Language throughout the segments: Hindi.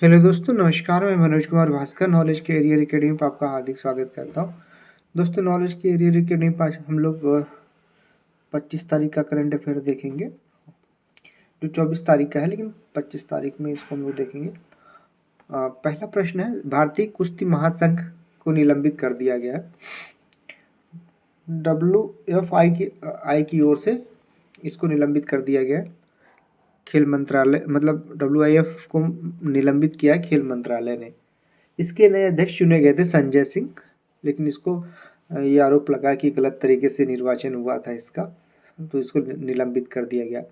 हेलो दोस्तों, नमस्कार। मैं मनोज कुमार भास्कर नॉलेज के एरियर एकेडमी पर आपका हार्दिक स्वागत करता हूं। दोस्तों, नॉलेज के एरियर एकेडमी पर हम लोग 25 तारीख का करंट अफेयर देखेंगे, जो 24 तारीख का है, लेकिन 25 तारीख में इसको हम लोग देखेंगे। पहला प्रश्न है, भारतीय कुश्ती महासंघ को निलंबित कर दिया गया है। WFI की ओर से इसको निलंबित कर दिया गया है। खेल मंत्रालय मतलब WIF को निलंबित किया है खेल मंत्रालय ने। इसके नए अध्यक्ष चुने गए थे संजय सिंह, लेकिन इसको ये आरोप लगा कि गलत तरीके से निर्वाचन हुआ था इसका, तो इसको निलंबित कर दिया गया।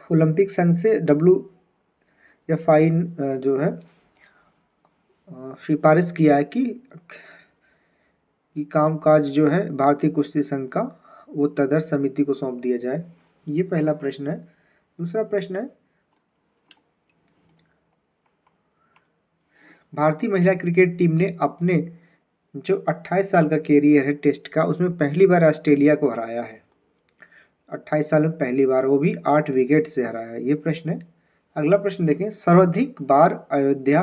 ओलंपिक संघ से WFI जो है सिफारिश किया है कि कामकाज जो है भारतीय कुश्ती संघ का वो तदर्थ समिति को सौंप दिया जाए। ये पहला प्रश्न है। दूसरा प्रश्न है, भारतीय महिला क्रिकेट टीम ने अपने जो 28 साल का कैरियर है टेस्ट का, उसमें पहली बार ऑस्ट्रेलिया को हराया है। 28 साल में पहली बार, वो भी 8 विकेट से हराया है। ये प्रश्न है। अगला प्रश्न देखें, सर्वाधिक बार अयोध्या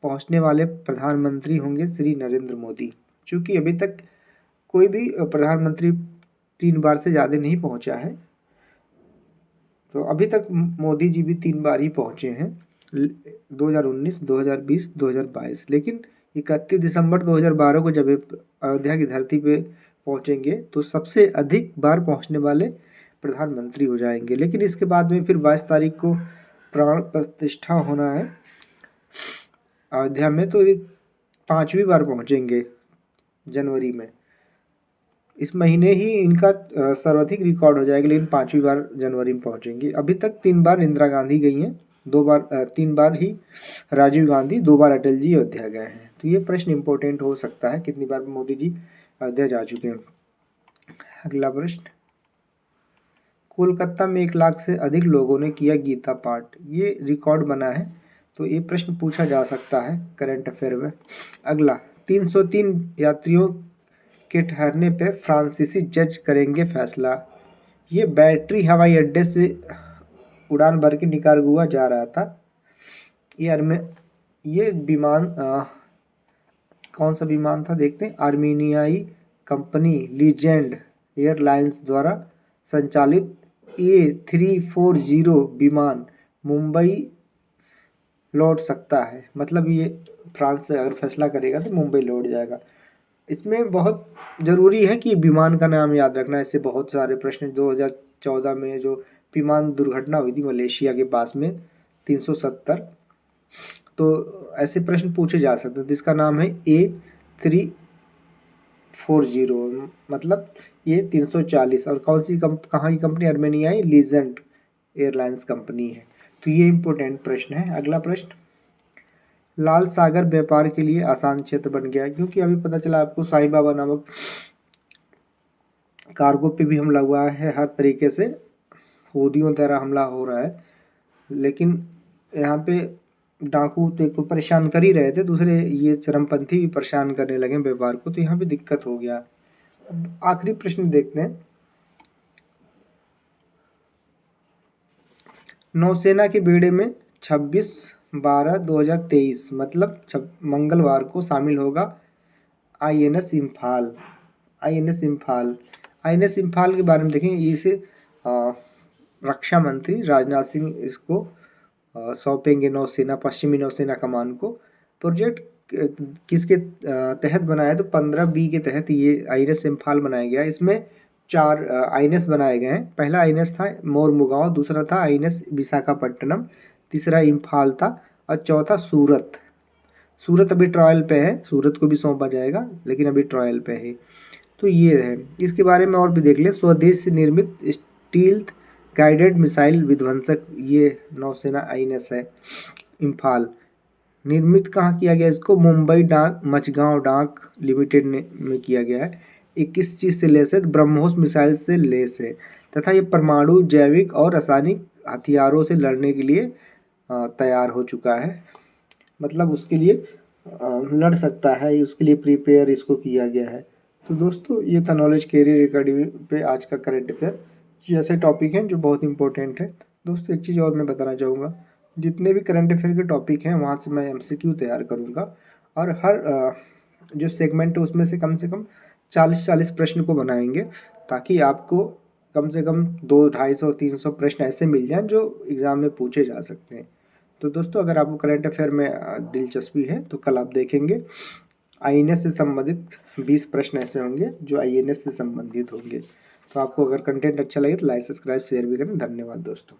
पहुंचने वाले प्रधानमंत्री होंगे श्री नरेंद्र मोदी। चूंकि अभी तक कोई भी प्रधानमंत्री 3 बार से ज़्यादा नहीं पहुंचा है, तो अभी तक मोदी जी भी 3 बार ही पहुंचे हैं, 2019, 2020, 2022। लेकिन 31 दिसंबर 2012 को जब अयोध्या की धरती पे पहुंचेंगे तो सबसे अधिक बार पहुंचने वाले प्रधानमंत्री हो जाएंगे। लेकिन इसके बाद में फिर 22 तारीख को प्राण प्रतिष्ठा होना है अयोध्या में, तो ये 5वीं बार पहुंचेंगे जनवरी में। इस महीने ही इनका सर्वाधिक रिकॉर्ड हो जाएगा, लेकिन 5वीं बार जनवरी में पहुंचेंगी। अभी तक 3 बार इंदिरा गांधी गई हैं, 3 बार ही राजीव गांधी, 2 बार अटल जी अयोध्या गए हैं। तो ये प्रश्न इंपॉर्टेंट हो सकता है, कितनी बार मोदी जी अयोध्या जा चुके हैं। अगला प्रश्न, कोलकाता में 1 लाख से अधिक लोगों ने किया गीता पाठ, ये रिकॉर्ड बना है, तो ये प्रश्न पूछा जा सकता है करंट अफेयर में। अगला, 303 यात्रियों के ठहरने पर फ्रांसीसी जज करेंगे फैसला। ये बैटरी हवाई अड्डे से उड़ान भर के निकारागुआ जा रहा था। ये विमान कौन सा विमान था देखते हैं। आर्मीनियाई कंपनी लीजेंड एयरलाइंस द्वारा संचालित A340 विमान मुंबई लौट सकता है। मतलब ये फ्रांस से अगर फैसला करेगा तो मुंबई लौट जाएगा। इसमें बहुत ज़रूरी है कि विमान का नाम याद रखना। इससे बहुत सारे प्रश्न, 2014 में जो विमान दुर्घटना हुई थी मलेशिया के पास में 370, तो ऐसे प्रश्न पूछे जा सकते हैं। तो इसका नाम है A340, मतलब ये 340। और कौन सी कहाँ की कंपनी? आर्मेनियाई लीजेंड एयरलाइंस कंपनी है। तो ये इम्पोर्टेंट प्रश्न है। अगला प्रश्न, लाल सागर व्यापार के लिए आसान क्षेत्र बन गया, क्योंकि अभी पता चला आपको साईं बाबा नामक कार्गो पे भी हमला हुआ है। हर तरीके से हूदियों द्वारा हमला हो रहा है, लेकिन यहाँ पे डाकू तो एक तो परेशान कर ही रहे थे, दूसरे ये चरमपंथी भी परेशान करने लगे व्यापार को, तो यहाँ पे दिक्कत हो गया। अब आखिरी प्रश्न देखते हैं, नौसेना के बेड़े में 26/12/2023 मतलब मंगलवार को शामिल होगा INS इम्फाल। INS इम्फाल के बारे में देखें। इसे रक्षा मंत्री राजनाथ सिंह इसको सौंपेंगे नौसेना, पश्चिमी नौसेना कमान को। प्रोजेक्ट किसके तहत बनाया है? तो 15B के तहत ये INS इम्फाल बनाया गया। इसमें 4 INS बनाए गए हैं। पहला INS था मोरमुगांव, दूसरा था INS विशाखापट्टनम, तीसरा इम्फाल था, और चौथा सूरत। सूरत अभी ट्रायल पे है, सूरत को भी सौंपा जाएगा, लेकिन अभी ट्रायल पे है। तो ये है। इसके बारे में और भी देख लें। स्वदेश निर्मित स्टील्थ गाइडेड मिसाइल विध्वंसक ये नौसेना INS है इम्फाल। निर्मित कहाँ किया गया इसको? मुंबई डाक मचगांव डाक लिमिटेड में किया गया है। 21 चीज़ से लेस है, ब्रह्मोस मिसाइल से लेस है, तथा ये परमाणु, जैविक और रासायनिक हथियारों से लड़ने के लिए तैयार हो चुका है। मतलब उसके लिए लड़ सकता है, उसके लिए प्रिपेयर इसको किया गया है। तो दोस्तों, ये था नॉलेज कैरियर एकेडमी पे आज का करंट अफेयर। ये ऐसे टॉपिक हैं जो बहुत इंपॉर्टेंट है। दोस्तों एक चीज़ और मैं बताना चाहूँगा, जितने भी करंट अफेयर के टॉपिक हैं वहाँ से मैं MCQ तैयार करूँगा, और हर जो सेगमेंट है उसमें से कम 40-40 प्रश्न को बनाएंगे, ताकि आपको कम से कम 200-250-300 प्रश्न ऐसे मिल जाएं जो एग्ज़ाम में पूछे जा सकते हैं। तो दोस्तों अगर आपको करंट अफेयर में दिलचस्पी है तो कल आप देखेंगे INS से संबंधित 20 प्रश्न ऐसे होंगे जो INS से संबंधित होंगे। तो आपको अगर कंटेंट अच्छा लगे तो लाइक, सब्सक्राइब, शेयर भी करें। धन्यवाद दोस्तों।